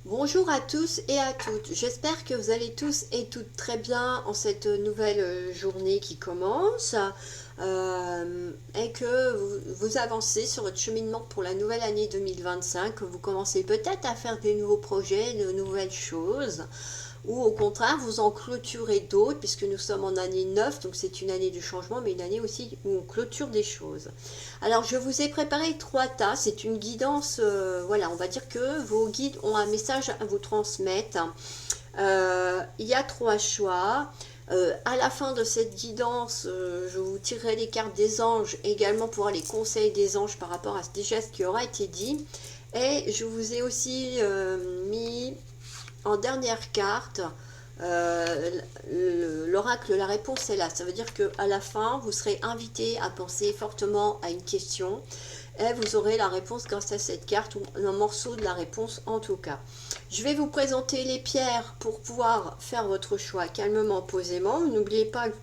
Bonjour à tous et à toutes. J'espère que vous allez tous et toutes très bien en cette nouvelle journée qui commence et que vous avancez sur votre cheminement pour la nouvelle année 2025, que vous commencez peut-être à faire des nouveaux projets, de nouvelles choses, ou au contraire vous en clôturez d'autres puisque nous sommes en année 9, donc c'est une année de changement mais une année aussi où on clôture des choses. Alors je vous ai préparé trois tas, c'est une guidance, voilà, on va dire que vos guides ont un message à vous transmettre. Il y a trois choix. À la fin de cette guidance, je vous tirerai les cartes des anges également pour les conseils des anges par rapport à déjà ce qui aura été dit. Et je vous ai aussi mis en dernière carte l'oracle, la réponse est là. Ça veut dire qu'à la fin, vous serez invité à penser fortement à une question et vous aurez la réponse grâce à cette carte ou un morceau de la réponse en tout cas. Je vais vous présenter les pierres pour pouvoir faire votre choix calmement, posément. N'oubliez pas que vous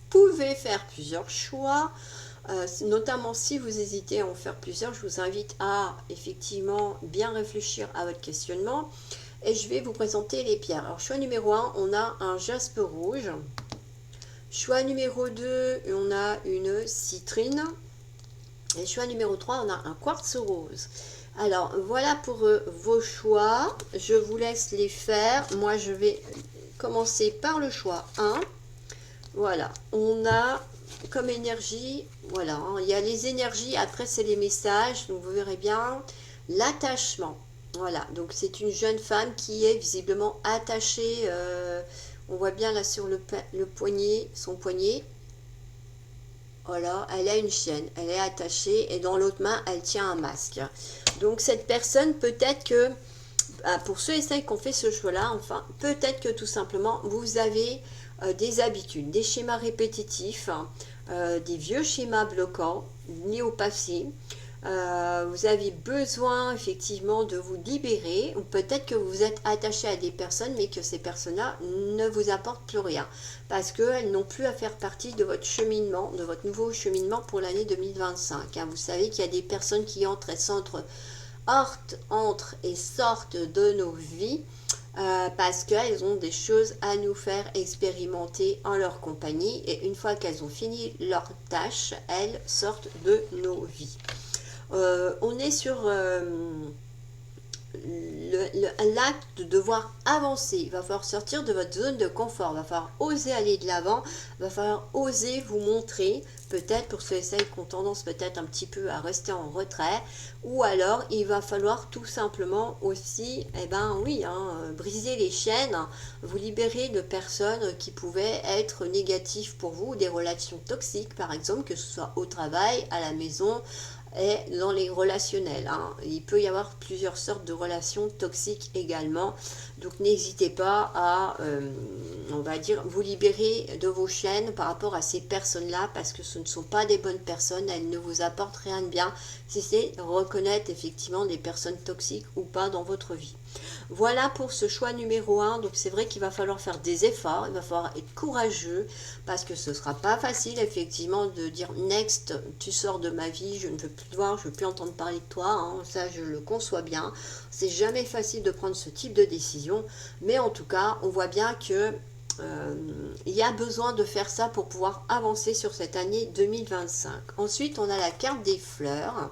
pouvez faire plusieurs choix. Notamment si vous hésitez à en faire plusieurs, je vous invite à effectivement bien réfléchir à votre questionnement. Et je vais vous présenter les pierres. Alors, choix numéro 1, on a un jaspe rouge. Choix numéro 2, on a une citrine. Et choix numéro 3, on a un quartz rose. Alors, voilà pour vos choix. Je vous laisse les faire. Moi, je vais commencer par le choix 1. Voilà, on a comme énergie, voilà, hein, il y a les énergies, après c'est les messages, donc vous verrez bien, l'attachement. Voilà, donc c'est une jeune femme qui est visiblement attachée, on voit bien là sur le poignet, son poignet. Voilà, elle a une chaîne, elle est attachée et dans l'autre main, elle tient un masque. Donc cette personne, peut-être que, pour ceux et celles qui ont fait ce choix-là, enfin, peut-être que tout simplement, vous avez des habitudes, des schémas répétitifs, des vieux schémas bloquants liés au passé. Vous avez besoin effectivement de vous libérer, ou peut-être que vous êtes attaché à des personnes, mais que ces personnes-là ne vous apportent plus rien, parce qu'elles n'ont plus à faire partie de votre cheminement, de votre nouveau cheminement pour l'année 2025. Vous savez qu'il y a des personnes qui entrent et sortent de nos vies parce qu'elles ont des choses à nous faire expérimenter en leur compagnie, et une fois qu'elles ont fini leur tâche, elles sortent de nos vies. On est sur l'acte de devoir avancer. Il va falloir sortir de votre zone de confort, il va falloir oser aller de l'avant, il va falloir oser vous montrer, peut-être pour ceux et celles qui ont tendance peut-être un petit peu à rester en retrait, ou alors il va falloir tout simplement aussi, eh ben oui, briser les chaînes, vous libérer de personnes qui pouvaient être négatives pour vous, des relations toxiques par exemple, que ce soit au travail, à la maison, et dans les relationnels. Il peut y avoir plusieurs sortes de relations toxiques également. Donc n'hésitez pas à, on va dire, vous libérer de vos chaînes par rapport à ces personnes-là, parce que ce ne sont pas des bonnes personnes, elles ne vous apportent rien de bien, si c'est reconnaître effectivement des personnes toxiques ou pas dans votre vie. Voilà pour ce choix numéro 1. Donc c'est vrai qu'il va falloir faire des efforts, il va falloir être courageux, parce que ce ne sera pas facile effectivement de dire next, tu sors de ma vie, je ne veux plus te voir, je ne veux plus entendre parler de toi, ça je le conçois bien. C'est jamais facile de prendre ce type de décision, mais en tout cas on voit bien que il y a besoin de faire ça pour pouvoir avancer sur cette année 2025. Ensuite on a la carte des fleurs.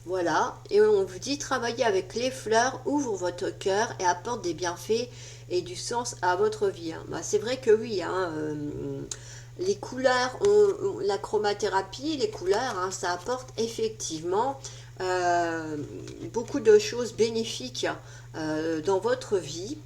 Voilà, et on vous dit travailler avec les fleurs, ouvre votre cœur et apporte des bienfaits et du sens à votre vie. C'est vrai que oui, les couleurs, la chromathérapie, les couleurs, ça apporte effectivement beaucoup de choses bénéfiques dans votre vie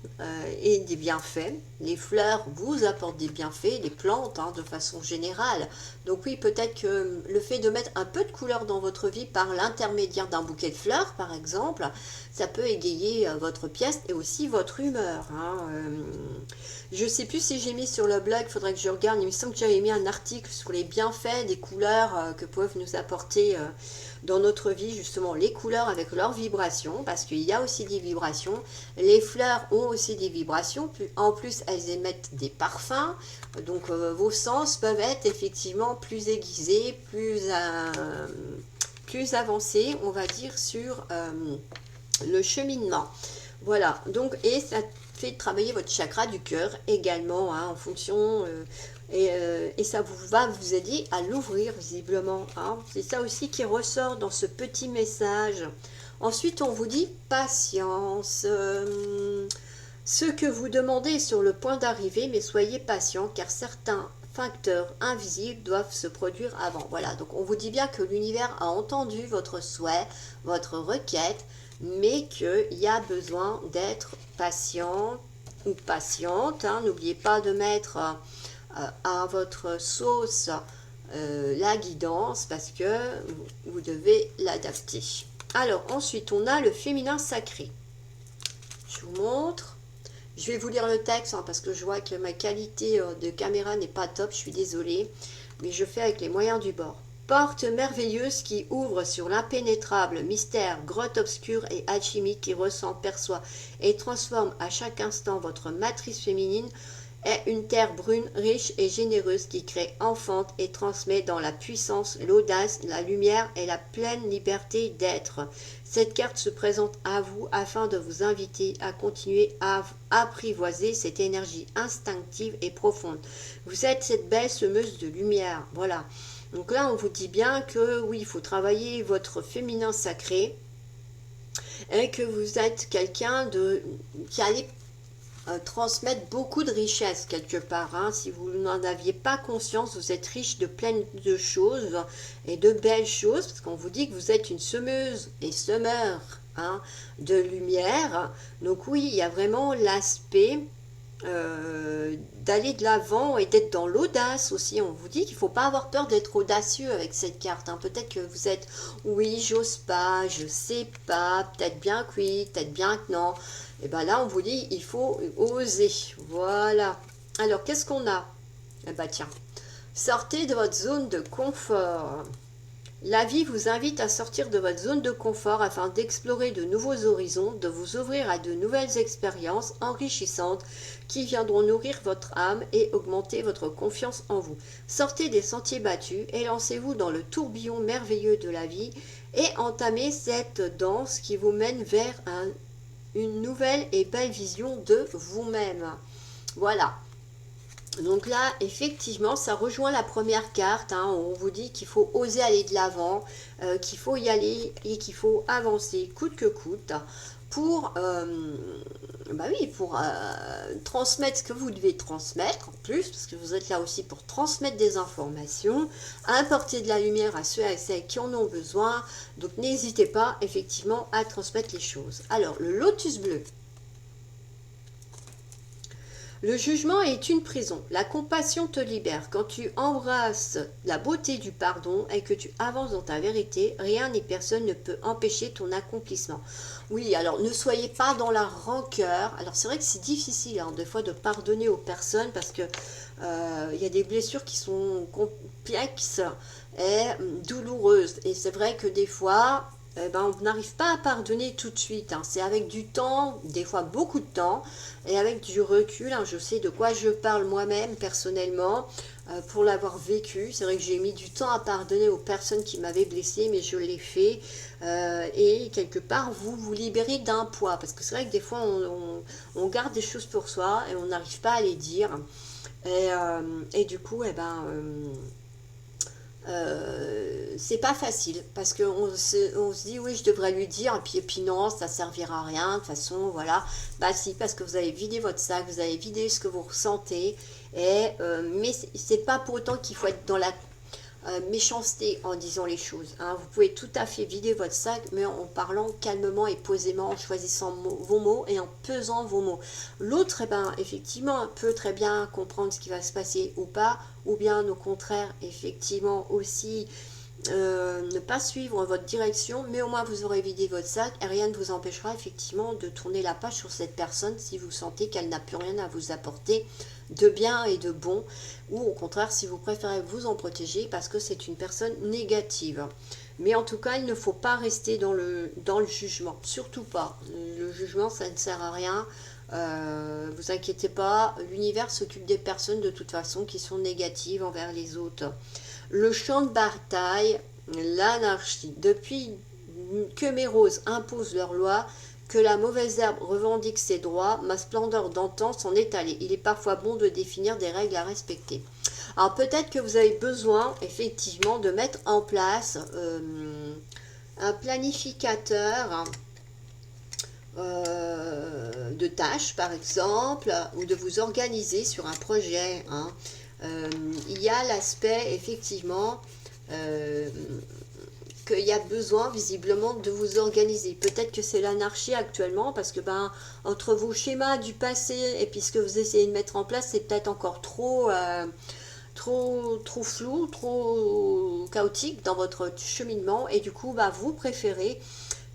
et des bienfaits. Les fleurs vous apportent des bienfaits, les plantes de façon générale. Donc oui, peut-être que le fait de mettre un peu de couleur dans votre vie par l'intermédiaire d'un bouquet de fleurs, par exemple, ça peut égayer votre pièce et aussi votre humeur. Je ne sais plus si j'ai mis sur le blog, il faudrait que je regarde, il me semble que j'avais mis un article sur les bienfaits des couleurs que peuvent nous apporter dans notre vie, justement les couleurs avec leurs vibrations, parce qu'il y a aussi des vibrations. Les fleurs ont aussi des vibrations, en plus elles émettent des parfums, donc vos sens peuvent être effectivement plus aiguisés, plus avancés, on va dire, sur le cheminement. Voilà, donc, et ça fait travailler votre chakra du cœur également, hein, en fonction, et ça va vous aider à l'ouvrir visiblement, hein. C'est ça aussi qui ressort dans ce petit message. Ensuite, on vous dit patience. Ce que vous demandez est sur le point d'arriver, mais soyez patient, car certains facteurs invisibles doivent se produire avant. Voilà, donc on vous dit bien que l'univers a entendu votre souhait, votre requête, mais qu'il y a besoin d'être patient ou patiente, hein. N'oubliez pas de mettre à votre sauce la guidance, parce que vous devez l'adapter. Alors ensuite, on a le féminin sacré. Je vous montre. Je vais vous lire le texte, hein, parce que je vois que ma qualité de caméra n'est pas top, je suis désolée, mais je fais avec les moyens du bord. Porte merveilleuse qui ouvre sur l'impénétrable mystère, grotte obscure et alchimique qui ressent, perçoit et transforme à chaque instant votre matrice féminine, est une terre brune, riche et généreuse qui crée, enfante et transmet dans la puissance, l'audace, la lumière et la pleine liberté d'être. Cette carte se présente à vous afin de vous inviter à continuer à apprivoiser cette énergie instinctive et profonde. Vous êtes cette belle semeuse de lumière. Voilà. Donc là, on vous dit bien que oui, il faut travailler votre féminin sacré et que vous êtes quelqu'un qui allait transmettre beaucoup de richesses quelque part, hein. Si vous n'en aviez pas conscience, vous êtes riche de plein de choses et de belles choses, parce qu'on vous dit que vous êtes une semeuse et semeur, hein, de lumière. Donc oui, il y a vraiment l'aspect d'aller de l'avant et d'être dans l'audace aussi. On vous dit qu'il ne faut pas avoir peur d'être audacieux avec cette carte, hein. Peut-être que vous êtes, oui, j'ose pas, je sais pas, peut-être bien que oui, peut-être bien que non. Et bien là, on vous dit, il faut oser. Voilà. Alors, qu'est-ce qu'on a? Eh bien, tiens, sortez de votre zone de confort. La vie vous invite à sortir de votre zone de confort afin d'explorer de nouveaux horizons, de vous ouvrir à de nouvelles expériences enrichissantes qui viendront nourrir votre âme et augmenter votre confiance en vous. Sortez des sentiers battus et lancez-vous dans le tourbillon merveilleux de la vie et entamez cette danse qui vous mène vers une nouvelle et belle vision de vous-même. Voilà. Donc là, effectivement, ça rejoint la première carte, hein. On vous dit qu'il faut oser aller de l'avant, qu'il faut y aller et qu'il faut avancer coûte que coûte pour, bah oui, pour transmettre ce que vous devez transmettre en plus, parce que vous êtes là aussi pour transmettre des informations, apporter de la lumière à ceux et celles qui en ont besoin. Donc n'hésitez pas effectivement à transmettre les choses. Alors, le lotus bleu. Le jugement est une prison. La compassion te libère. Quand tu embrasses la beauté du pardon et que tu avances dans ta vérité, rien ni personne ne peut empêcher ton accomplissement. Oui, alors ne soyez pas dans la rancœur. Alors c'est vrai que c'est difficile, hein, des fois de pardonner aux personnes parce que y a des blessures qui sont complexes et douloureuses. Et c'est vrai que des fois, on n'arrive pas à pardonner tout de suite, hein. C'est avec du temps, des fois beaucoup de temps, et avec du recul, hein. Je sais de quoi je parle moi-même personnellement, pour l'avoir vécu. C'est vrai que j'ai mis du temps à pardonner aux personnes qui m'avaient blessée, mais je l'ai fait. Et quelque part, vous vous libérez d'un poids, parce que c'est vrai que des fois, on garde des choses pour soi et on n'arrive pas à les dire. Et du coup, c'est pas facile parce qu'on se dit oui je devrais lui dire et puis non ça servira à rien de toute façon voilà. Bah si, parce que vous avez vidé votre sac, vous avez vidé ce que vous ressentez mais c'est pas pour autant qu'il faut être dans la méchanceté en disant les choses, hein. Vous pouvez tout à fait vider votre sac, mais en parlant calmement et posément, en choisissant vos mots et en pesant vos mots. L'autre, effectivement, peut très bien comprendre ce qui va se passer ou pas, ou bien au contraire, effectivement aussi ne pas suivre votre direction, mais au moins vous aurez vidé votre sac et rien ne vous empêchera effectivement de tourner la page sur cette personne si vous sentez qu'elle n'a plus rien à vous apporter de bien et de bon, ou au contraire si vous préférez vous en protéger parce que c'est une personne négative. Mais en tout cas, il ne faut pas rester dans le jugement, surtout pas. Le jugement, ça ne sert à rien. Vous inquiétez pas, l'univers s'occupe des personnes de toute façon qui sont négatives envers les autres. Le champ de bataille, l'anarchie. Depuis que mes roses imposent leurs lois, que la mauvaise herbe revendique ses droits, ma splendeur d'antan s'en est allée. Il est parfois bon de définir des règles à respecter. Alors peut-être que vous avez besoin effectivement de mettre en place un planificateur de tâches par exemple, ou de vous organiser sur un projet. Hein. Il y a l'aspect effectivement qu'il y a besoin visiblement de vous organiser. Peut-être que c'est l'anarchie actuellement parce que entre vos schémas du passé et puis ce que vous essayez de mettre en place, c'est peut-être encore trop flou, trop chaotique dans votre cheminement et du coup vous préférez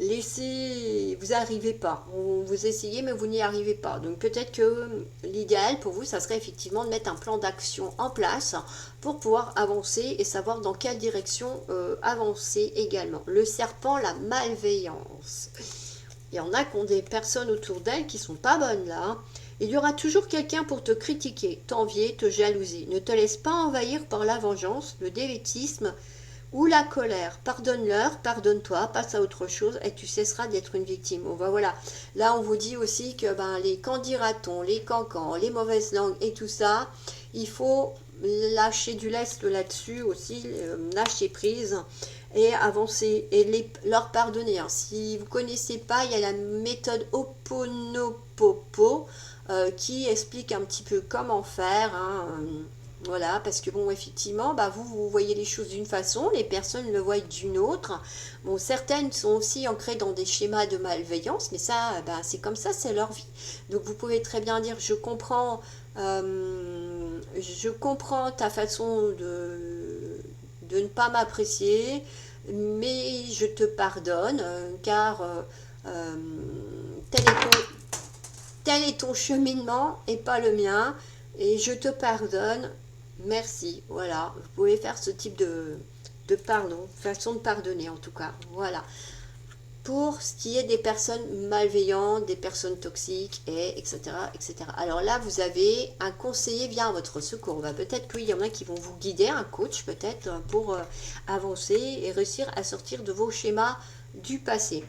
laisser, vous n'arrivez pas, vous essayez mais vous n'y arrivez pas. Donc peut-être que l'idéal pour vous, ça serait effectivement de mettre un plan d'action en place pour pouvoir avancer et savoir dans quelle direction avancer également. Le serpent, la malveillance. Il y en a qui ont des personnes autour d'elles qui sont pas bonnes là. Hein. Il y aura toujours quelqu'un pour te critiquer, t'envier, te jalouser. Ne te laisse pas envahir par la vengeance, le dévaitisme ou la colère. Pardonne-leur, pardonne-toi, passe à autre chose et tu cesseras d'être une victime. Voilà. Là, on vous dit aussi que les candidatons, les cancans, les mauvaises langues et tout ça, il faut lâcher du lest là-dessus aussi, lâcher prise et avancer et leur pardonner. Hein. Si vous ne connaissez pas, il y a la méthode Ho'oponopono qui explique un petit peu comment faire. Hein. Voilà, parce que effectivement, vous voyez les choses d'une façon, les personnes le voient d'une autre. Bon, certaines sont aussi ancrées dans des schémas de malveillance, mais ça, c'est comme ça, c'est leur vie. Donc vous pouvez très bien dire, je comprends ta façon de ne pas m'apprécier, mais je te pardonne, car tel est ton cheminement et pas le mien, et je te pardonne. Merci, voilà, vous pouvez faire ce type de pardon, façon de pardonner en tout cas, voilà. Pour ce qui est des personnes malveillantes, des personnes toxiques, etc., etc. Alors là, vous avez un conseiller vient à votre secours. Peut-être qu'il y en a qui vont vous guider, un coach peut-être, pour avancer et réussir à sortir de vos schémas du passé.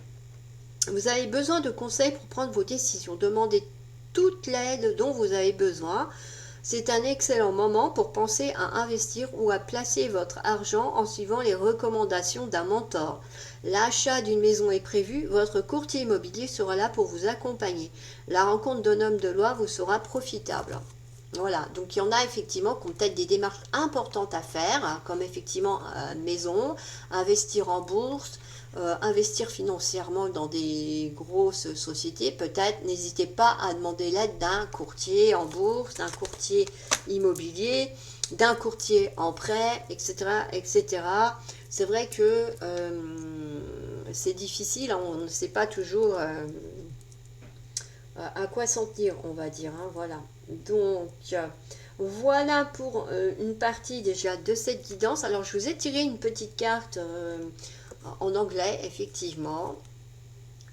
Vous avez besoin de conseils pour prendre vos décisions. Demandez toute l'aide dont vous avez besoin. C'est un excellent moment pour penser à investir ou à placer votre argent en suivant les recommandations d'un mentor. L'achat d'une maison est prévu, votre courtier immobilier sera là pour vous accompagner. La rencontre d'un homme de loi vous sera profitable. Voilà, donc il y en a effectivement qui ont peut-être des démarches importantes à faire, comme effectivement maison, investir en bourse, investir financièrement dans des grosses sociétés, peut-être n'hésitez pas à demander l'aide d'un courtier en bourse, d'un courtier immobilier, d'un courtier en prêt, etc. etc. C'est vrai que c'est difficile, hein, on ne sait pas toujours à quoi s'en tenir, on va dire. Hein, voilà. Donc, voilà pour une partie déjà de cette guidance. Alors, je vous ai tiré une petite carte en anglais, effectivement,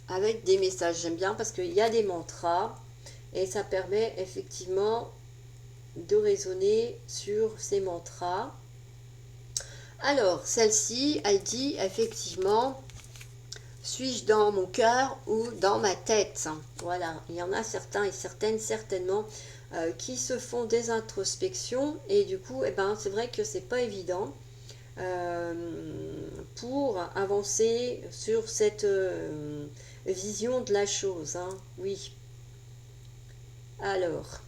avec des messages. J'aime bien parce qu'il y a des mantras et ça permet effectivement de raisonner sur ces mantras. Alors, celle-ci, elle dit effectivement, suis-je dans mon cœur ou dans ma tête? Voilà, il y en a certains et certaines certainement qui se font des introspections et du coup, c'est vrai que c'est pas évident. Pour avancer sur cette vision de la chose. Hein. Oui. Alors,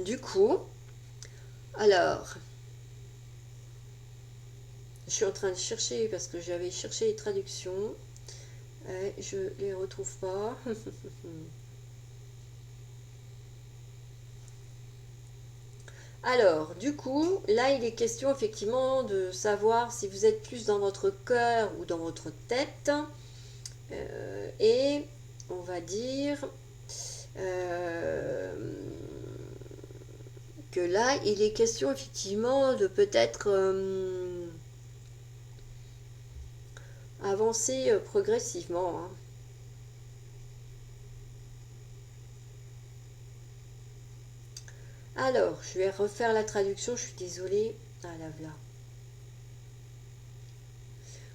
du coup, je suis en train de chercher parce que j'avais cherché les traductions. Je les retrouve pas. Alors, du coup, là, il est question effectivement de savoir si vous êtes plus dans votre cœur ou dans votre tête. Et on va dire que là, il est question effectivement de peut-être avancer progressivement. Hein. Alors, je vais refaire la traduction, je suis désolée. Ah là, là.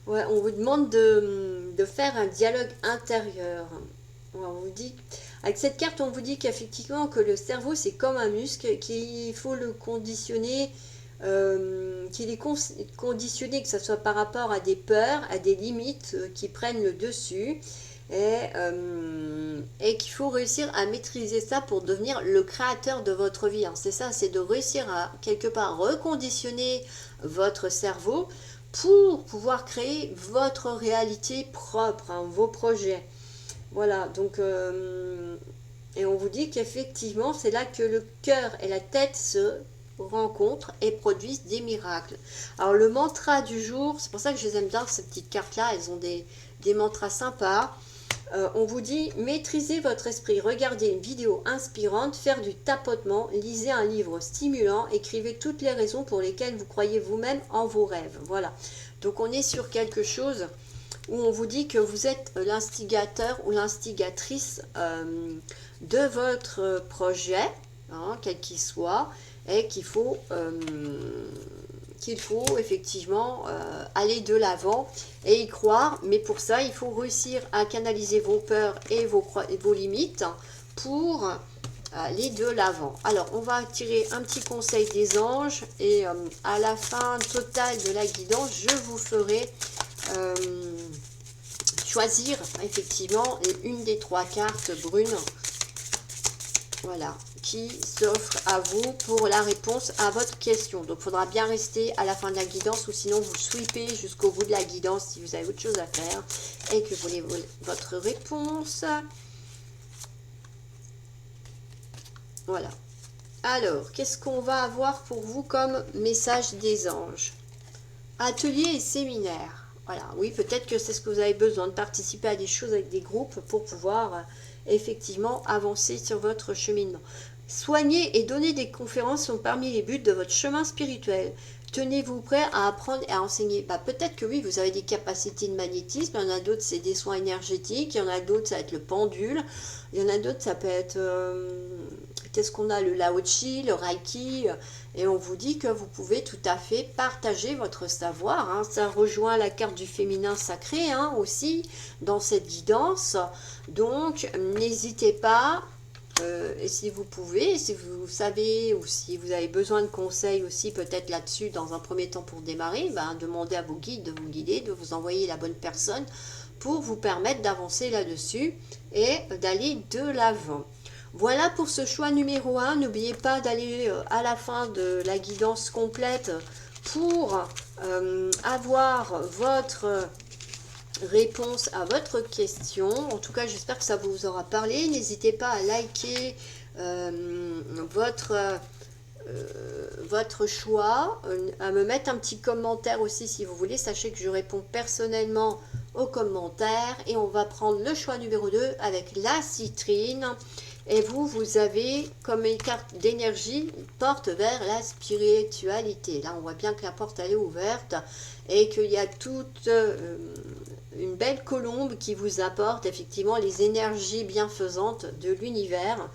Ouais, on vous demande de faire un dialogue intérieur. On vous dit, avec cette carte, on vous dit qu'effectivement que le cerveau c'est comme un muscle, qu'il faut le conditionner, qu'il est conditionné, que ce soit par rapport à des peurs, à des limites qui prennent le dessus, et qu'il faut réussir à maîtriser ça pour devenir le créateur de votre vie. Hein. C'est ça, c'est de réussir à quelque part reconditionner votre cerveau pour pouvoir créer votre réalité propre, hein, vos projets. Voilà, donc, et on vous dit qu'effectivement, c'est là que le cœur et la tête se rencontrent et produisent des miracles. Alors, le mantra du jour, c'est pour ça que je les aime bien, ces petites cartes-là, elles ont des mantras sympas. On vous dit, maîtrisez votre esprit, regardez une vidéo inspirante, faire du tapotement, lisez un livre stimulant, écrivez toutes les raisons pour lesquelles vous croyez vous-même en vos rêves. Voilà, donc on est sur quelque chose où on vous dit que vous êtes l'instigateur ou l'instigatrice de votre projet, hein, quel qu'il soit, et qu'il faut effectivement aller de l'avant et y croire. Mais pour ça, il faut réussir à canaliser vos peurs et vos limites pour aller de l'avant. Alors, on va tirer un petit conseil des anges et à la fin totale de la guidance, je vous ferai choisir effectivement une des 3 cartes brunes, voilà, qui s'offre à vous pour la réponse à votre question. Donc il faudra bien rester à la fin de la guidance, ou sinon vous sweepez jusqu'au bout de la guidance si vous avez autre chose à faire et que vous voulez votre réponse. Voilà. Alors, qu'est-ce qu'on va avoir pour vous comme message des anges? Atelier et séminaire. Voilà, oui, peut-être que c'est ce que vous avez besoin, de participer à des choses avec des groupes pour pouvoir effectivement avancer sur votre cheminement. Soigner et donner des conférences sont parmi les buts de votre chemin spirituel. Tenez-vous prêt à apprendre et à enseigner. Bah, peut-être que oui, vous avez des capacités de magnétisme, il y en a d'autres, c'est des soins énergétiques, il y en a d'autres, ça va être le pendule, il y en a d'autres, ça peut être... qu'est-ce qu'on a? Le Lao-Chi, le Reiki, et on vous dit que vous pouvez tout à fait partager votre savoir. Hein. Ça rejoint la carte du féminin sacré hein, aussi dans cette guidance. Donc, n'hésitez pas, et si vous pouvez, si vous savez ou si vous avez besoin de conseils aussi peut-être là-dessus dans un premier temps pour démarrer, ben, demandez à vos guides de vous guider, de vous envoyer la bonne personne pour vous permettre d'avancer là-dessus et d'aller de l'avant. Voilà pour ce choix numéro 1. N'oubliez pas d'aller à la fin de la guidance complète pour avoir votre réponse à votre question. En tout cas, j'espère que ça vous aura parlé. N'hésitez pas à liker votre choix, à me mettre un petit commentaire aussi si vous voulez. Sachez que je réponds personnellement aux commentaires. Et on va prendre le choix numéro 2 avec la citrine. Et vous avez comme une carte d'énergie, porte vers la spiritualité. Là, on voit bien que la porte elle est ouverte et qu'il y a toute une belle colombe qui vous apporte effectivement les énergies bienfaisantes de l'univers.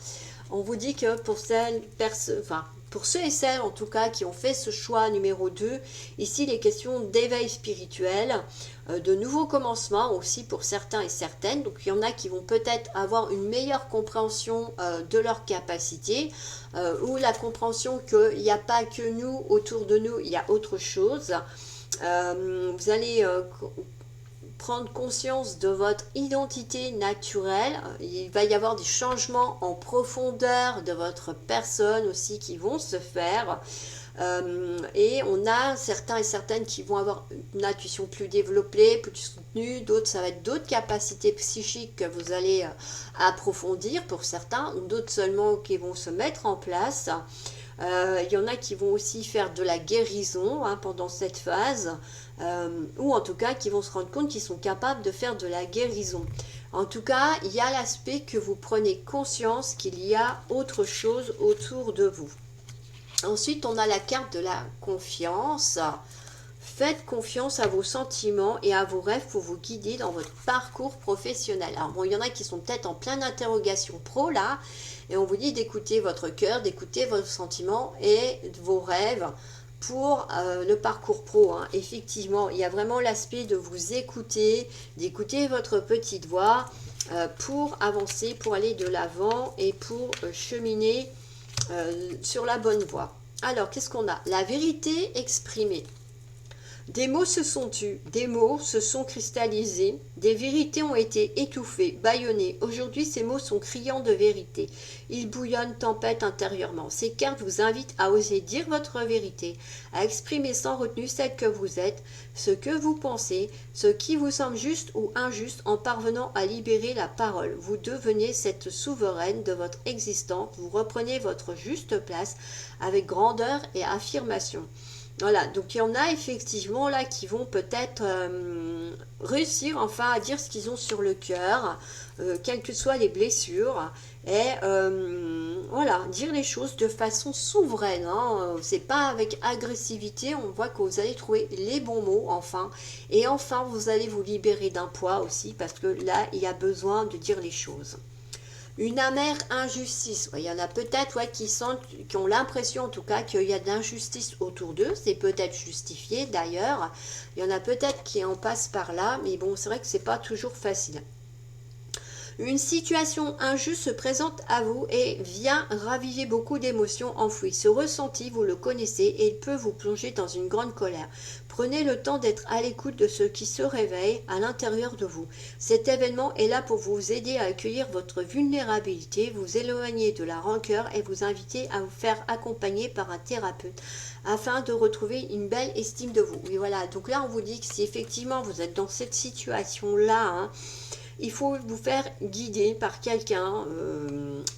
On vous dit que pour ceux et celles en tout cas qui ont fait ce choix numéro 2, ici les questions d'éveil spirituel, de nouveaux commencements aussi pour certains et certaines. Donc il y en a qui vont peut-être avoir une meilleure compréhension de leurs capacités, ou la compréhension qu'il n'y a pas que nous autour de nous, il y a autre chose. Vous allez prendre conscience de votre identité naturelle. Il va y avoir des changements en profondeur de votre personne aussi qui vont se faire. Et on a certains et certaines qui vont avoir une intuition plus développée, plus soutenue, d'autres ça va être d'autres capacités psychiques que vous allez approfondir pour certains, d'autres seulement qui vont se mettre en place. Il y en a qui vont aussi faire de la guérison hein, pendant cette phase, ou en tout cas qui vont se rendre compte qu'ils sont capables de faire de la guérison. En tout cas, il y a l'aspect que vous prenez conscience qu'il y a autre chose autour de vous. Ensuite, on a la carte de la confiance. Faites confiance à vos sentiments et à vos rêves pour vous guider dans votre parcours professionnel. Alors bon, il y en a qui sont peut-être en pleine interrogation pro là, et on vous dit d'écouter votre cœur, d'écouter vos sentiments et vos rêves pour le parcours pro. Hein. Effectivement, il y a vraiment l'aspect de vous écouter, d'écouter votre petite voix pour avancer, pour aller de l'avant et pour cheminer sur la bonne voie. Alors, qu'est-ce qu'on a? La vérité exprimée. Des mots se sont tus, des mots se sont cristallisés, des vérités ont été étouffées, bâillonnées. Aujourd'hui, ces mots sont criants de vérité. Ils bouillonnent, tempête intérieurement. Ces cartes vous invitent à oser dire votre vérité, à exprimer sans retenue celle que vous êtes, ce que vous pensez, ce qui vous semble juste ou injuste en parvenant à libérer la parole. Vous devenez cette souveraine de votre existence, vous reprenez votre juste place avec grandeur et affirmation. Voilà, donc il y en a effectivement là qui vont peut-être réussir enfin à dire ce qu'ils ont sur le cœur, quelles que soient les blessures, et voilà, dire les choses de façon souveraine, hein. C'est pas avec agressivité, on voit que vous allez trouver les bons mots enfin, et enfin vous allez vous libérer d'un poids aussi, parce que là il y a besoin de dire les choses. Une amère injustice. Il y en a peut-être qui ont l'impression en tout cas qu'il y a de l'injustice autour d'eux. C'est peut-être justifié d'ailleurs. Il y en a peut-être qui en passent par là. Mais bon, c'est vrai que c'est pas toujours facile. Une situation injuste se présente à vous et vient raviver beaucoup d'émotions enfouies. Ce ressenti, vous le connaissez et il peut vous plonger dans une grande colère. Prenez le temps d'être à l'écoute de ce qui se réveille à l'intérieur de vous. Cet événement est là pour vous aider à accueillir votre vulnérabilité, vous éloigner de la rancœur et vous inviter à vous faire accompagner par un thérapeute afin de retrouver une belle estime de vous. Et voilà, donc là on vous dit que si effectivement vous êtes dans cette situation-là, hein, il faut vous faire guider par quelqu'un,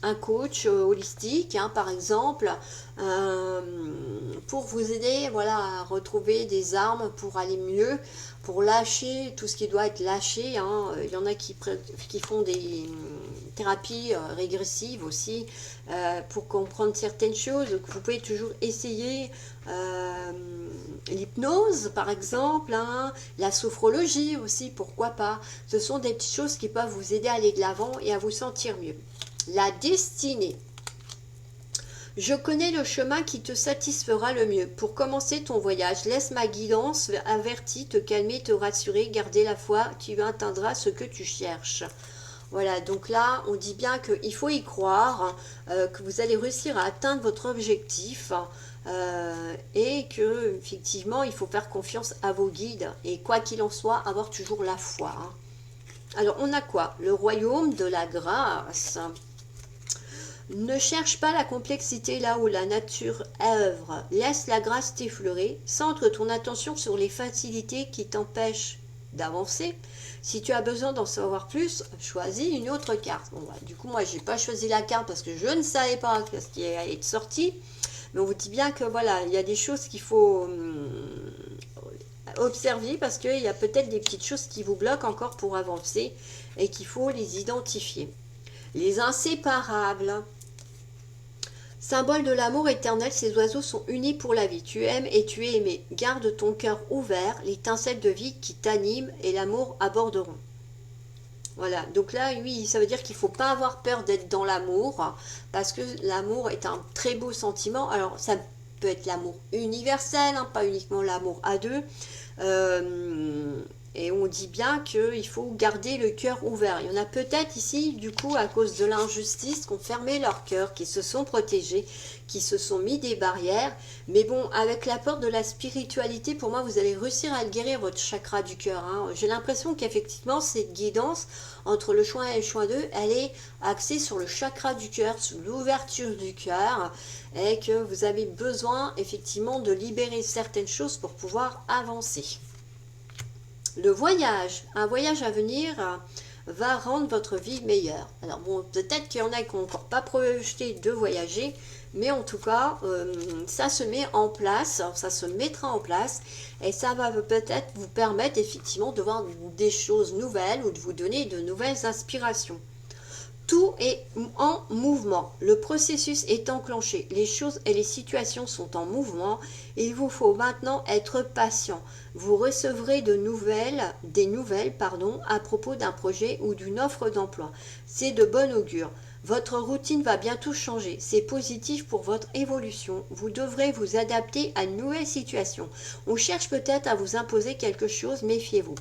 un coach holistique, hein, par exemple, pour vous aider, voilà, à retrouver des armes pour aller mieux, pour lâcher tout ce qui doit être lâché, hein. Il y en a qui font des thérapies régressives aussi, pour comprendre certaines choses. Donc, vous pouvez toujours essayer l'hypnose par exemple, hein, la sophrologie aussi, pourquoi pas. Ce sont des petites choses qui peuvent vous aider à aller de l'avant et à vous sentir mieux. La destinée. Je connais le chemin qui te satisfera le mieux. Pour commencer ton voyage, laisse ma guidance avertie te calmer, te rassurer, garder la foi, tu atteindras ce que tu cherches. Voilà, donc là, on dit bien qu'il faut y croire, que vous allez réussir à atteindre votre objectif, et que effectivement, il faut faire confiance à vos guides et quoi qu'il en soit, avoir toujours la foi, hein. Alors, on a quoi? Le royaume de la grâce. Ne cherche pas la complexité là où la nature œuvre. Laisse la grâce t'effleurer. Centre ton attention sur les facilités qui t'empêchent d'avancer. Si tu as besoin d'en savoir plus, choisis une autre carte. Bon, bah, du coup, moi, j'ai pas choisi la carte parce que je ne savais pas ce qui allait être sorti. Mais on vous dit bien que voilà, il y a des choses qu'il faut observer parce qu'il y a peut-être des petites choses qui vous bloquent encore pour avancer et qu'il faut les identifier. Les inséparables. Symbole de l'amour éternel, ces oiseaux sont unis pour la vie. Tu aimes et tu es aimé. Garde ton cœur ouvert, l'étincelle de vie qui t'anime et l'amour aborderont. Voilà, donc là, oui, ça veut dire qu'il ne faut pas avoir peur d'être dans l'amour, parce que l'amour est un très beau sentiment. Alors, ça peut être l'amour universel, hein, pas uniquement l'amour à deux. Et on dit bien qu'il faut garder le cœur ouvert. Il y en a peut-être ici, du coup, à cause de l'injustice, qui ont fermé leur cœur, qui se sont protégés, qui se sont mis des barrières. Mais bon, avec l'apport de la spiritualité, pour moi, vous allez réussir à guérir votre chakra du cœur, hein. J'ai l'impression qu'effectivement, cette guidance entre le choix 1 et le choix 2, elle est axée sur le chakra du cœur, sur l'ouverture du cœur, et que vous avez besoin, effectivement, de libérer certaines choses pour pouvoir avancer. Le voyage, un voyage à venir va rendre votre vie meilleure. Alors bon, peut-être qu'il y en a qui n'ont encore pas projeté de voyager, mais en tout cas, ça se met en place, ça se mettra en place, et ça va peut-être vous permettre effectivement de voir des choses nouvelles ou de vous donner de nouvelles inspirations. Tout est en mouvement. Le processus est enclenché. Les choses et les situations sont en mouvement. Il vous faut maintenant être patient. Vous recevrez des nouvelles, à propos d'un projet ou d'une offre d'emploi. C'est de bon augure. Votre routine va bientôt changer. C'est positif pour votre évolution. Vous devrez vous adapter à une nouvelle situation. On cherche peut-être à vous imposer quelque chose, méfiez-vous.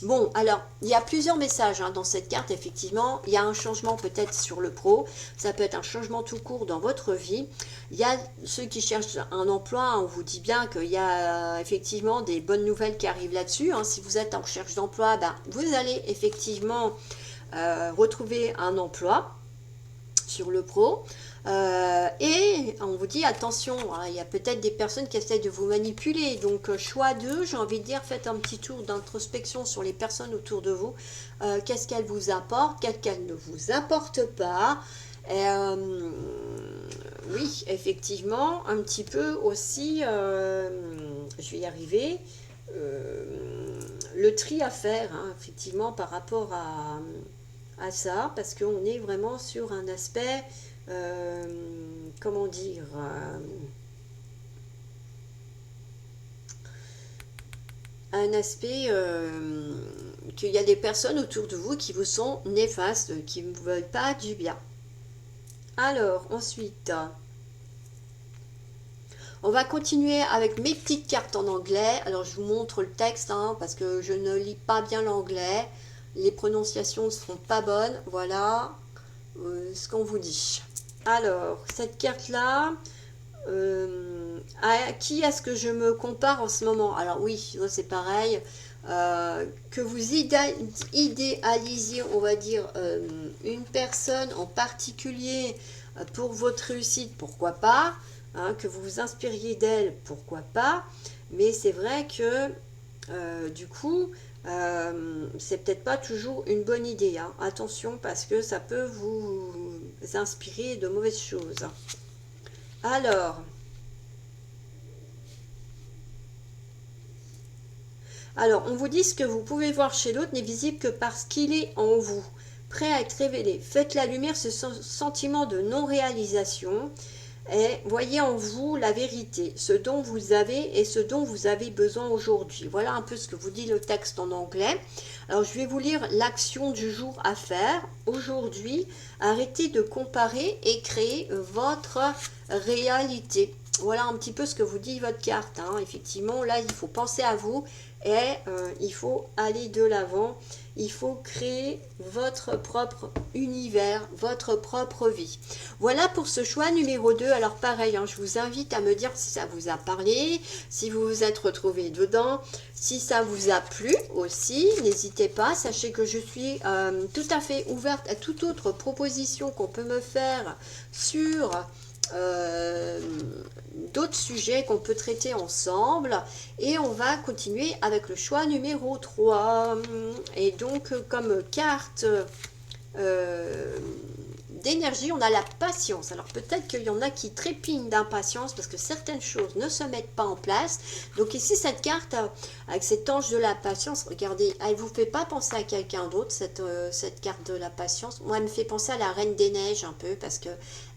Bon, alors, il y a plusieurs messages hein, dans cette carte, effectivement. Il y a un changement peut-être sur le pro, ça peut être un changement tout court dans votre vie. Il y a ceux qui cherchent un emploi, on vous dit bien qu'il y a effectivement des bonnes nouvelles qui arrivent là-dessus. Hein. Si vous êtes en recherche d'emploi, ben, vous allez effectivement retrouver un emploi sur le pro. Et on vous dit attention, hein, il y a peut-être des personnes qui essaient de vous manipuler, donc choix 2, j'ai envie de dire, faites un petit tour d'introspection sur les personnes autour de vous, qu'est-ce qu'elles vous apportent, qu'est-ce qu'elles ne vous apportent pas. Oui, effectivement, un petit peu aussi, je vais y arriver, le tri à faire, hein, effectivement, par rapport à ça, parce qu'on est vraiment sur un aspect comment dire, un aspect qu'il y a des personnes autour de vous qui vous sont néfastes, qui ne vous veulent pas du bien. Alors, ensuite, on va continuer avec mes petites cartes en anglais. Alors, je vous montre le texte, hein, parce que je ne lis pas bien l'anglais. Les prononciations ne seront pas bonnes. Voilà ce qu'on vous dit. Alors, cette carte-là, à qui est-ce que je me compare en ce moment? Alors oui, c'est pareil, que vous idéalisiez, on va dire, une personne en particulier pour votre réussite, pourquoi pas, hein, que vous vous inspiriez d'elle, pourquoi pas, mais c'est vrai que du coup, c'est peut-être pas toujours une bonne idée, hein. Attention parce que ça peut vous inspirer de mauvaises choses. Alors, on vous dit ce que vous pouvez voir chez l'autre n'est visible que parce qu'il est en vous, prêt à être révélé. Faites la lumière ce sentiment de non-réalisation et voyez en vous la vérité, ce dont vous avez et ce dont vous avez besoin aujourd'hui. Voilà un peu ce que vous dit le texte en anglais. Alors, je vais vous lire l'action du jour à faire. Aujourd'hui, arrêtez de comparer et créez votre réalité. Voilà un petit peu ce que vous dit votre carte, hein. Effectivement, là, il faut penser à vous et il faut aller de l'avant. Il faut créer votre propre univers, votre propre vie. Voilà pour ce choix numéro 2. Alors pareil, hein, je vous invite à me dire si ça vous a parlé, si vous vous êtes retrouvé dedans, si ça vous a plu aussi. N'hésitez pas, sachez que je suis tout à fait ouverte à toute autre proposition qu'on peut me faire sur d'autres sujets qu'on peut traiter ensemble, et on va continuer avec le choix numéro 3 et donc comme carte d'énergie, on a la patience. Alors peut-être qu'il y en a qui trépignent d'impatience parce que certaines choses ne se mettent pas en place. Donc ici cette carte avec cet ange de la patience, regardez, elle vous fait pas penser à quelqu'un d'autre, cette carte de la patience. Moi elle me fait penser à la Reine des Neiges un peu, parce que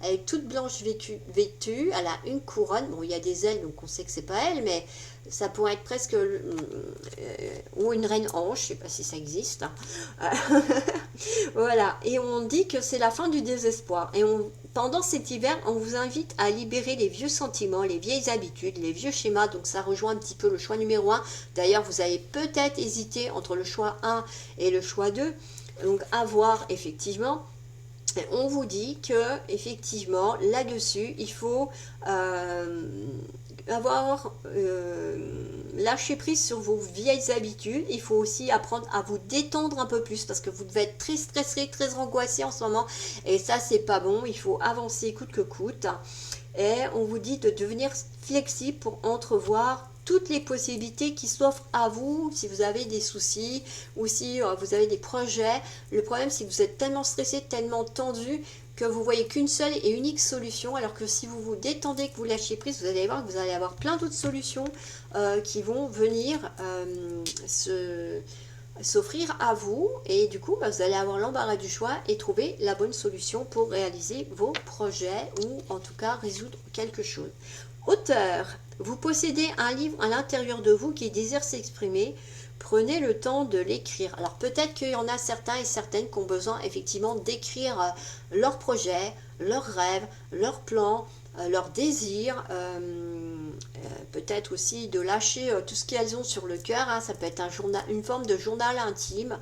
elle est toute blanche vêtue, elle a une couronne, bon il y a des ailes donc on sait que c'est pas elle, mais ça pourrait être presque ou une reine ange, je sais pas si ça existe. Voilà, et on dit que c'est la fin du désespoir. Et pendant cet hiver, on vous invite à libérer les vieux sentiments, les vieilles habitudes, les vieux schémas. Donc ça rejoint un petit peu le choix numéro 1. D'ailleurs, vous avez peut-être hésité entre le choix 1 et le choix 2. Donc à voir effectivement. On vous dit que effectivement là-dessus il faut avoir lâché prise sur vos vieilles habitudes. Il faut aussi apprendre à vous détendre un peu plus parce que vous devez être très stressé, très angoissé en ce moment, et ça c'est pas bon. Il faut avancer coûte que coûte, et on vous dit de devenir flexible pour entrevoir toutes les possibilités qui s'offrent à vous si vous avez des soucis ou si vous avez des projets. Le problème, c'est que vous êtes tellement stressé, tellement tendu que vous voyez qu'une seule et unique solution, alors que si vous vous détendez, que vous lâchez prise, vous allez voir que vous allez avoir plein d'autres solutions qui vont venir s'offrir à vous, et du coup vous allez avoir l'embarras du choix et trouver la bonne solution pour réaliser vos projets ou en tout cas résoudre quelque chose. Auteur, vous possédez un livre à l'intérieur de vous qui désire s'exprimer. Prenez le temps de l'écrire. Alors peut-être qu'il y en a certains et certaines qui ont besoin effectivement d'écrire leurs projets, leurs rêves, leurs plans, leurs désirs. peut-être aussi de lâcher tout ce qu'elles ont sur le cœur. Hein. Ça peut être un journal, une forme de journal intime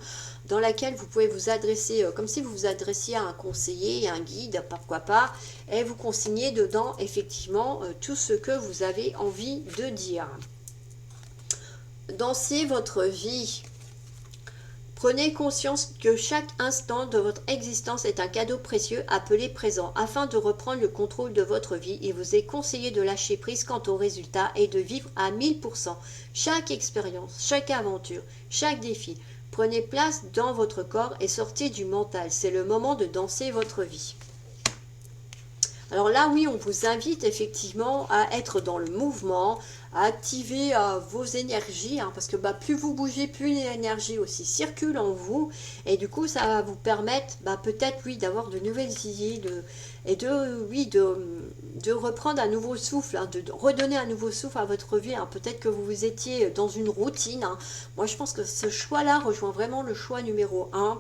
dans laquelle vous pouvez vous adresser, comme si vous vous adressiez à un conseiller, un guide, pourquoi pas, et vous consignez dedans effectivement tout ce que vous avez envie de dire. Dansez votre vie. Prenez conscience que chaque instant de votre existence est un cadeau précieux appelé présent. Afin de reprendre le contrôle de votre vie, il vous est conseillé de lâcher prise quant aux résultats et de vivre à 1000% chaque expérience, chaque aventure, chaque défi. Prenez place dans votre corps et sortez du mental. C'est le moment de danser votre vie. Alors là, oui, on vous invite effectivement à être dans le mouvement, à activer vos énergies, hein, parce que plus vous bougez, plus l'énergie aussi circule en vous, et du coup, ça va vous permettre peut-être, oui, d'avoir de nouvelles idées, de reprendre un nouveau souffle, hein, de redonner un nouveau souffle à votre vie. Hein. Peut-être que vous étiez dans une routine. Hein. Moi, je pense que ce choix-là rejoint vraiment le choix numéro 1.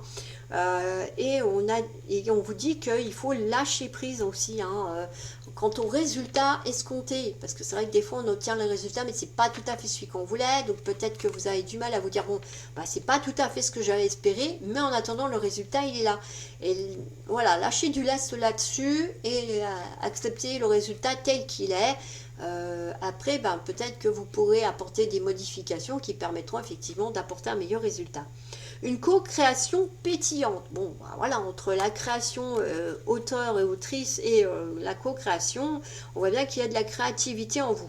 Et on vous dit qu'il faut lâcher prise aussi hein, quant aux résultats escomptés, parce que c'est vrai que des fois on obtient les résultats mais c'est pas tout à fait celui qu'on voulait, donc peut-être que vous avez du mal à vous dire bon c'est pas tout à fait ce que j'avais espéré, mais en attendant le résultat il est là, et voilà, lâchez du lest là-dessus et accepter le résultat tel qu'il est. Après peut-être que vous pourrez apporter des modifications qui permettront effectivement d'apporter un meilleur résultat. Une co-création pétillante. Bon, voilà, entre la création auteur et autrice et la co-création, on voit bien qu'il y a de la créativité en vous.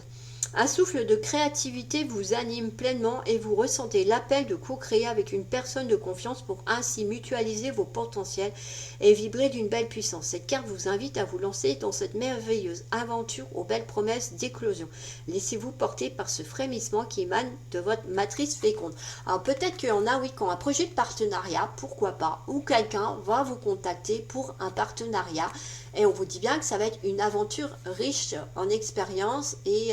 Un souffle de créativité vous anime pleinement et vous ressentez l'appel de co-créer avec une personne de confiance pour ainsi mutualiser vos potentiels et vibrer d'une belle puissance. Cette carte vous invite à vous lancer dans cette merveilleuse aventure aux belles promesses d'éclosion. Laissez-vous porter par ce frémissement qui émane de votre matrice féconde. Alors peut-être qu'il y en a, oui, qui ont un projet de partenariat, pourquoi pas, ou quelqu'un va vous contacter pour un partenariat. Et on vous dit bien que ça va être une aventure riche en expérience et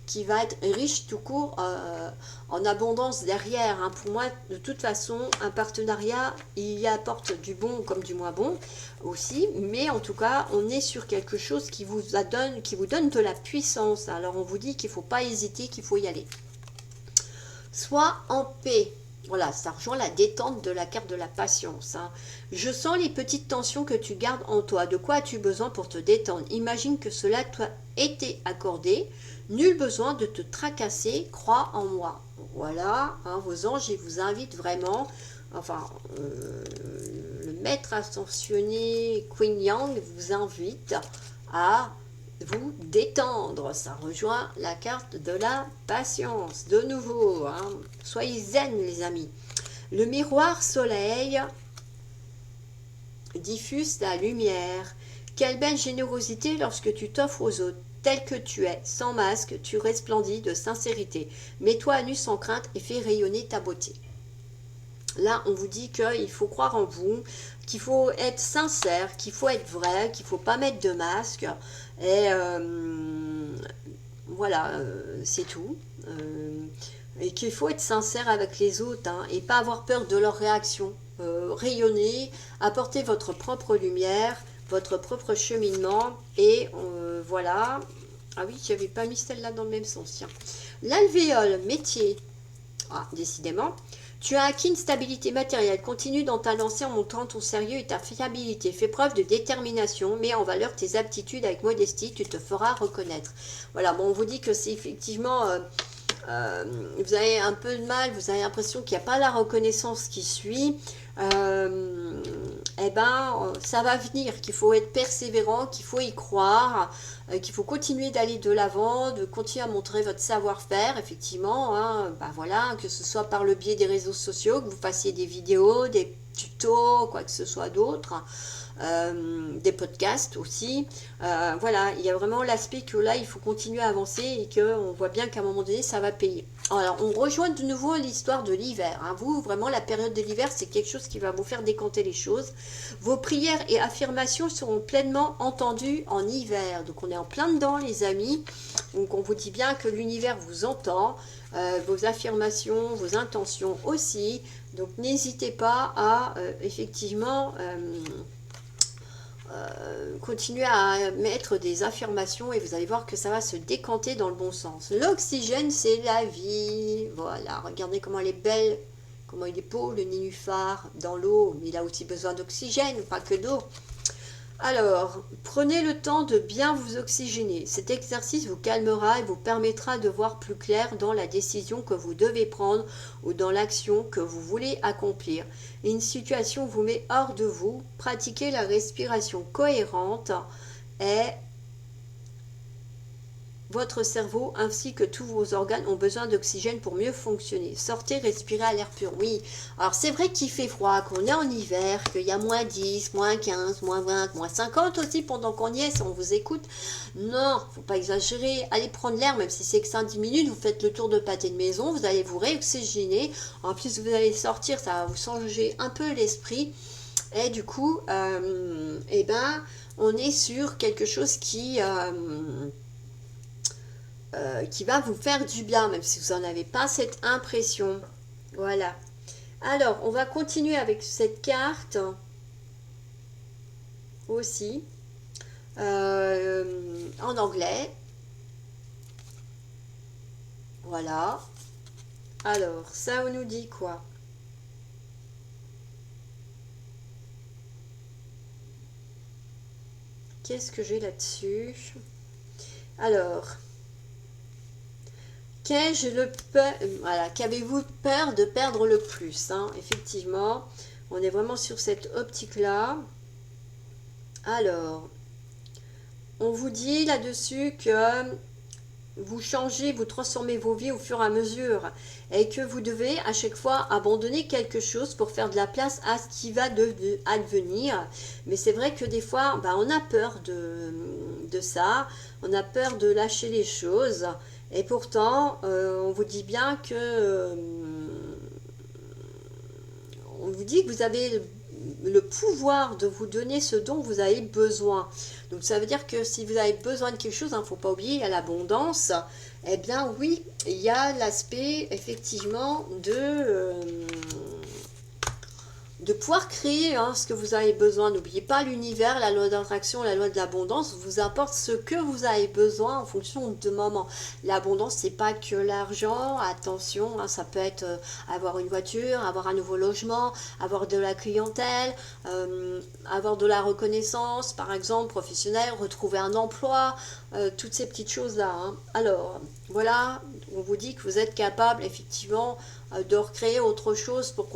qui va être riche tout court en abondance derrière. Hein. Pour moi, de toute façon, un partenariat, il y apporte du bon comme du moins bon aussi. Mais en tout cas, on est sur quelque chose qui vous donne de la puissance. Alors on vous dit qu'il ne faut pas hésiter, qu'il faut y aller. Sois en paix. Voilà, ça rejoint la détente de la carte de la patience. Hein. Je sens les petites tensions que tu gardes en toi. De quoi as-tu besoin pour te détendre? Imagine que cela t'a été accordé. Nul besoin de te tracasser. Crois en moi. Voilà, hein, vos anges, ils vous invitent vraiment. Enfin, le maître ascensionné Queen Yang vous invite à vous détendre. Ça rejoint la carte de la patience. De nouveau, hein. Soyez zen les amis. Le miroir soleil diffuse la lumière. Quelle belle générosité lorsque tu t'offres aux autres. Tel que tu es, sans masque, tu resplendis de sincérité. Mets-toi à nu sans crainte et fais rayonner ta beauté. Là, on vous dit qu'il faut croire en vous, qu'il faut être sincère, qu'il faut être vrai, qu'il ne faut pas mettre de masque. Et voilà, c'est tout. Et qu'il faut être sincère avec les autres hein, et pas avoir peur de leur réaction. Rayonner, apporter votre propre lumière, votre propre cheminement. Et voilà. Ah oui, je n'avais pas mis celle-là dans le même sens. Tiens. L'alvéole, métier. Ah, décidément. Tu as acquis une stabilité matérielle. Continue dans ta lancée en montrant ton sérieux et ta fiabilité. Fais preuve de détermination. Mets en valeur tes aptitudes avec modestie. Tu te feras reconnaître. Voilà, bon, on vous dit que c'est effectivement... vous avez un peu de mal, vous avez l'impression qu'il n'y a pas la reconnaissance qui suit. Ça va venir, qu'il faut être persévérant, qu'il faut y croire, qu'il faut continuer d'aller de l'avant, de continuer à montrer votre savoir-faire, effectivement, hein, voilà, que ce soit par le biais des réseaux sociaux, que vous fassiez des vidéos, des tutos, quoi que ce soit d'autre, des podcasts aussi, voilà, il y a vraiment l'aspect que là, il faut continuer à avancer et qu'on voit bien qu'à un moment donné, ça va payer. Alors, on rejoint de nouveau l'histoire de l'hiver. Hein. Vous, vraiment, la période de l'hiver, c'est quelque chose qui va vous faire décanter les choses. Vos prières et affirmations seront pleinement entendues en hiver. Donc, on est en plein dedans, les amis. Donc, on vous dit bien que l'univers vous entend. Vos affirmations, vos intentions aussi. Donc, n'hésitez pas à, effectivement... continuez à mettre des affirmations et vous allez voir que ça va se décanter dans le bon sens. L'oxygène, c'est la vie. Voilà, regardez comment elle est belle, comment il est beau, le nénuphar dans l'eau. Mais il a aussi besoin d'oxygène, pas que d'eau. Alors, prenez le temps de bien vous oxygéner. Cet exercice vous calmera et vous permettra de voir plus clair dans la décision que vous devez prendre ou dans l'action que vous voulez accomplir. Une situation vous met hors de vous. Pratiquez la respiration cohérente et votre cerveau ainsi que tous vos organes ont besoin d'oxygène pour mieux fonctionner. Sortez, respirez à l'air pur. Oui, alors c'est vrai qu'il fait froid, qu'on est en hiver, qu'il y a moins 10, moins 15, moins 20, moins 50 aussi pendant qu'on y est, si on vous écoute. Non, faut pas exagérer. Allez prendre l'air, même si c'est que 5-10 minutes, vous faites le tour de pâté de maison, vous allez vous réoxygéner. En plus, vous allez sortir, ça va vous changer un peu l'esprit. Et du coup, eh ben, on est sur quelque chose qui va vous faire du bien, même si vous n'en avez pas cette impression. Voilà. Alors, on va continuer avec cette carte aussi, en anglais. Voilà. Alors, ça on nous dit quoi? Qu'est-ce que j'ai là-dessus? Alors... Voilà, qu'avez-vous peur de perdre le plus, hein? Effectivement, on est vraiment sur cette optique-là. Alors, on vous dit là-dessus que vous changez, vous transformez vos vies au fur et à mesure et que vous devez à chaque fois abandonner quelque chose pour faire de la place à ce qui va advenir. Mais c'est vrai que des fois, on a peur de ça, on a peur de lâcher les choses. Et pourtant, on vous dit bien que... on vous dit que vous avez le pouvoir de vous donner ce dont vous avez besoin. Donc ça veut dire que si vous avez besoin de quelque chose, il ne faut pas oublier, il y a l'abondance. Eh bien oui, il y a l'aspect effectivement de pouvoir créer ce que vous avez besoin. N'oubliez pas l'univers, la loi d'attraction, la loi de l'abondance vous apporte ce que vous avez besoin en fonction de moment. L'abondance, c'est pas que l'argent, attention, ça peut être avoir une voiture, avoir un nouveau logement, avoir de la clientèle, avoir de la reconnaissance, par exemple, professionnelle, retrouver un emploi, toutes ces petites choses-là. Alors, voilà, on vous dit que vous êtes capable, effectivement, de recréer autre chose pour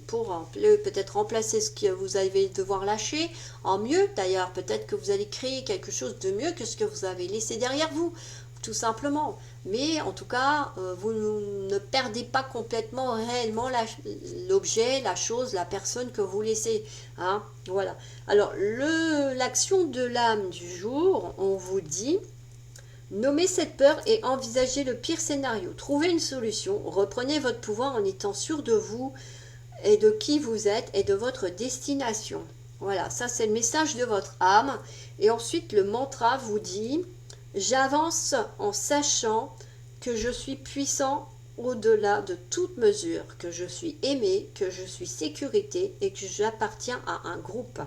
peut-être remplacer ce que vous allez devoir lâcher en mieux. D'ailleurs, peut-être que vous allez créer quelque chose de mieux que ce que vous avez laissé derrière vous, tout simplement. Mais en tout cas, vous ne perdez pas complètement réellement l'objet, la chose, la personne que vous laissez. Voilà. Alors, l'action de l'âme du jour, on vous dit... Nommez cette peur et envisagez le pire scénario. Trouvez une solution. Reprenez votre pouvoir en étant sûr de vous et de qui vous êtes et de votre destination. Voilà, ça c'est le message de votre âme. Et ensuite, le mantra vous dit « J'avance en sachant que je suis puissant au-delà de toute mesure, que je suis aimé, que je suis sécurité et que j'appartiens à un groupe. »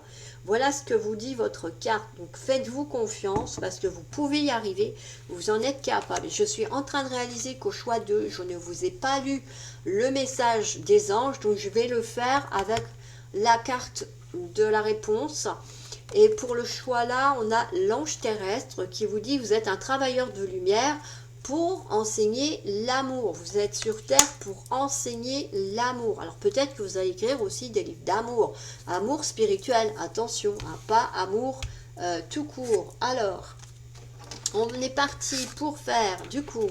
Voilà ce que vous dit votre carte. Donc faites-vous confiance parce que vous pouvez y arriver. Vous en êtes capable. Je suis en train de réaliser qu'au choix 2, je ne vous ai pas lu le message des anges. Donc je vais le faire avec la carte de la réponse. Et pour le choix là, on a l'ange terrestre qui vous dit vous êtes un travailleur de lumière pour enseigner l'amour. Vous êtes sur Terre pour enseigner l'amour. Alors peut-être que vous allez écrire aussi des livres d'amour. Amour spirituel, attention, pas amour tout court. Alors, on est parti pour faire du coup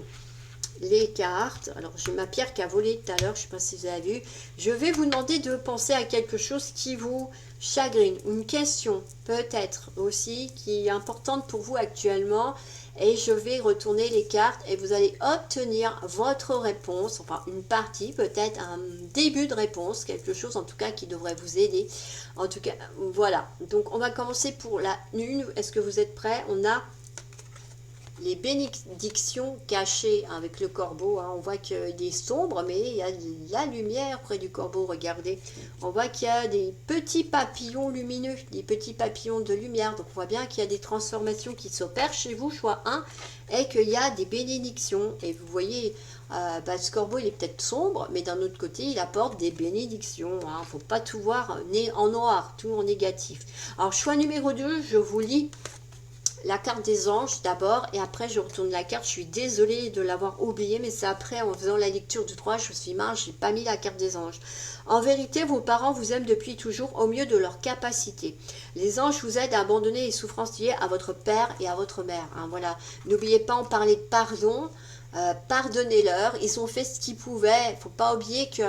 les cartes. Alors j'ai ma pierre qui a volé tout à l'heure, je ne sais pas si vous avez vu. Je vais vous demander de penser à quelque chose qui vous chagrine. Une question peut-être aussi qui est importante pour vous actuellement. Et je vais retourner les cartes et vous allez obtenir votre réponse, enfin une partie, peut-être un début de réponse, quelque chose en tout cas qui devrait vous aider. En tout cas, voilà. Donc on va commencer pour la 1. Est-ce que vous êtes prêts? On a les bénédictions cachées avec le corbeau. Hein. On voit qu'il est sombre, mais il y a de la lumière près du corbeau. Regardez, on voit qu'il y a des petits papillons lumineux, des petits papillons de lumière. Donc on voit bien qu'il y a des transformations qui s'opèrent chez vous, choix 1, et qu'il y a des bénédictions. Et vous voyez, ce corbeau, il est peut-être sombre, mais d'un autre côté, il apporte des bénédictions. Il ne faut pas tout voir en noir, tout en négatif. Alors, choix numéro 2, je vous lis la carte des anges d'abord, et après je retourne la carte. Je suis désolée de l'avoir oublié, mais c'est après, en faisant la lecture du 3, je me suis dit, mince, j'ai pas mis la carte des anges. En vérité, vos parents vous aiment depuis toujours au mieux de leur capacité. Les anges vous aident à abandonner les souffrances liées à votre père et à votre mère. Hein, voilà. N'oubliez pas, on parlait de pardon. Pardonnez-leur. Ils ont fait ce qu'ils pouvaient. Il ne faut pas oublier que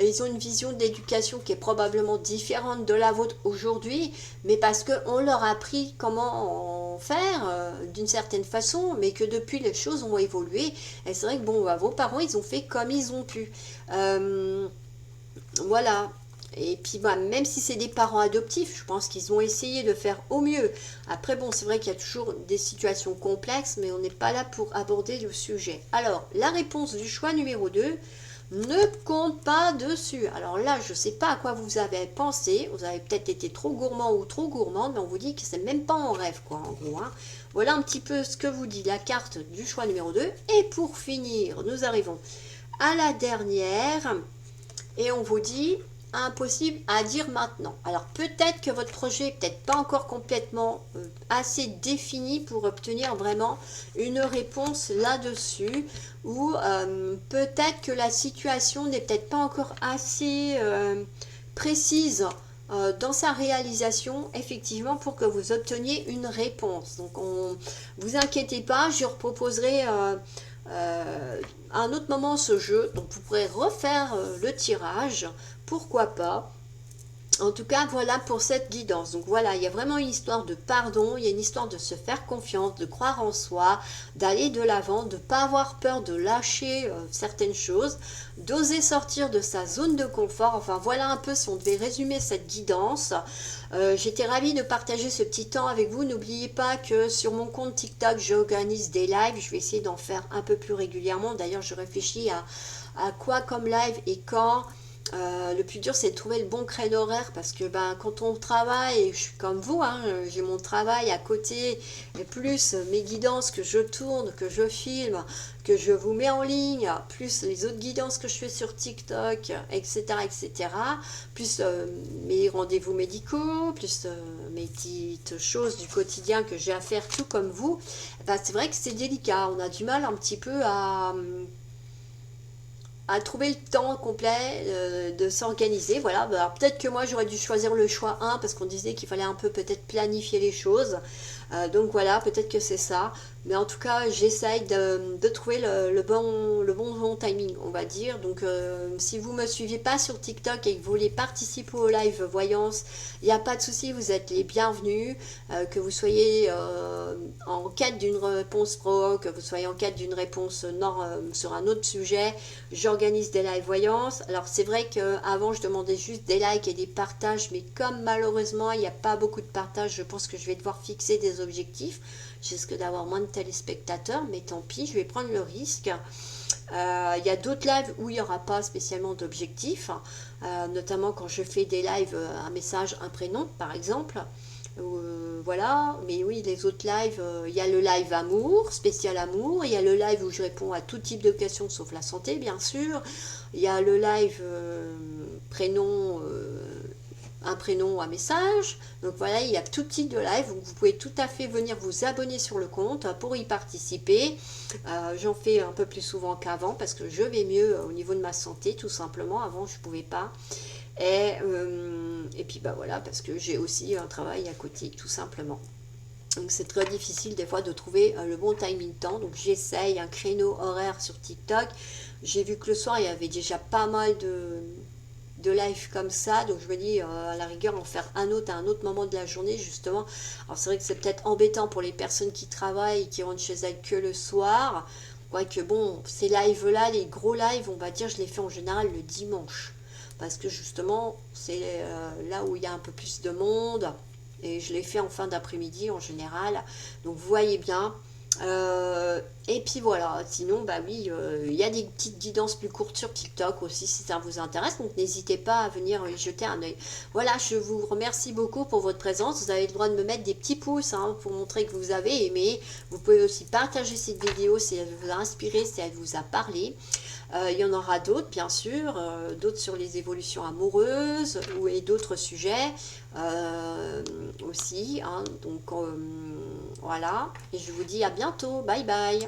ils ont une vision de l'éducation qui est probablement différente de la vôtre aujourd'hui, mais parce qu'on leur a appris comment en faire d'une certaine façon, mais que depuis les choses ont évolué. Et c'est vrai que bon, vos parents, ils ont fait comme ils ont pu. Voilà. Et puis même si c'est des parents adoptifs, je pense qu'ils ont essayé de faire au mieux. Après bon, c'est vrai qu'il y a toujours des situations complexes, mais on n'est pas là pour aborder le sujet. Alors, la réponse du choix numéro 2, ne compte pas dessus. Alors là, je ne sais pas à quoi vous avez pensé. Vous avez peut-être été trop gourmand ou trop gourmande, mais on vous dit que c'est même pas en rêve, quoi, en gros. Hein. Voilà un petit peu ce que vous dit la carte du choix numéro 2. Et pour finir, nous arrivons à la dernière. Et on vous dit impossible à dire maintenant. Alors peut-être que votre projet n'est peut-être pas encore complètement assez défini pour obtenir vraiment une réponse là-dessus, ou peut-être que la situation n'est peut-être pas encore assez précise dans sa réalisation, effectivement, pour que vous obteniez une réponse. Donc vous inquiétez pas, je reproposerai à un autre moment ce jeu, donc vous pourrez refaire le tirage, pourquoi pas. En tout cas, voilà pour cette guidance. Donc voilà, il y a vraiment une histoire de pardon, il y a une histoire de se faire confiance, de croire en soi, d'aller de l'avant, de ne pas avoir peur de lâcher certaines choses, d'oser sortir de sa zone de confort. Enfin voilà un peu si on devait résumer cette guidance. J'étais ravie de partager ce petit temps avec vous. N'oubliez pas que sur mon compte TikTok, j'organise des lives. Je vais essayer d'en faire un peu plus régulièrement. D'ailleurs, je réfléchis à quoi comme live et quand. Le plus dur, c'est de trouver le bon créneau horaire, parce que quand on travaille, je suis comme vous, hein, j'ai mon travail à côté, et plus mes guidances que je tourne, que je filme, que je vous mets en ligne, plus les autres guidances que je fais sur TikTok, etc., etc., plus mes rendez-vous médicaux, plus mes petites choses du quotidien que j'ai à faire, tout comme vous. C'est vrai que c'est délicat, on a du mal un petit peu à trouver le temps complet de s'organiser. Voilà, alors peut-être que moi j'aurais dû choisir le choix 1 parce qu'on disait qu'il fallait un peu peut-être planifier les choses. Donc voilà, peut-être que c'est ça. Mais en tout cas, j'essaye de trouver le bon timing, on va dire. Donc si vous ne me suivez pas sur TikTok et que vous voulez participer au live voyance, il n'y a pas de souci, vous êtes les bienvenus. Que vous soyez en quête d'une réponse pro, que vous soyez en quête d'une réponse sur un autre sujet, j'organise des live voyances. Alors c'est vrai qu'avant je demandais juste des likes et des partages, mais comme malheureusement il n'y a pas beaucoup de partages, je pense que je vais devoir fixer des objectifs. Je risque d'avoir moins de téléspectateurs, mais tant pis, je vais prendre le risque. Il y a d'autres lives où il n'y aura pas spécialement d'objectifs, notamment quand je fais des lives, un message, un prénom par exemple. Voilà, mais oui, les autres lives, il y a le live amour, spécial amour, il y a le live où je réponds à tout type de questions sauf la santé, bien sûr, il y a le live prénom, un prénom, un message. Donc voilà, il y a tout type de live, donc vous pouvez tout à fait venir vous abonner sur le compte pour y participer. J'en fais un peu plus souvent qu'avant parce que je vais mieux au niveau de ma santé, tout simplement. Avant, je ne pouvais pas. Et puis voilà, parce que j'ai aussi un travail à côté, tout simplement. Donc c'est très difficile des fois de trouver le bon timing temps. Donc j'essaye un créneau horaire sur TikTok. J'ai vu que le soir, il y avait déjà pas mal de live comme ça, donc je me dis à la rigueur en faire un autre à un autre moment de la journée justement. Alors c'est vrai que c'est peut-être embêtant pour les personnes qui travaillent et qui rentrent chez elles que le soir, quoique bon, ces lives là, les gros lives on va dire, je les fais en général le dimanche, parce que justement c'est là où il y a un peu plus de monde, et je les fais en fin d'après-midi en général. Donc vous voyez bien, Et puis voilà, sinon, bah oui, il y a des petites guidances plus courtes sur TikTok aussi si ça vous intéresse, donc n'hésitez pas à venir y jeter un œil. Voilà, je vous remercie beaucoup pour votre présence. Vous avez le droit de me mettre des petits pouces hein, pour montrer que vous avez aimé. Vous pouvez aussi partager cette vidéo si elle vous a inspiré, si elle vous a parlé. Il y en aura d'autres, bien sûr, d'autres sur les évolutions amoureuses et d'autres sujets aussi. Hein, donc voilà, et je vous dis à bientôt. Bye bye.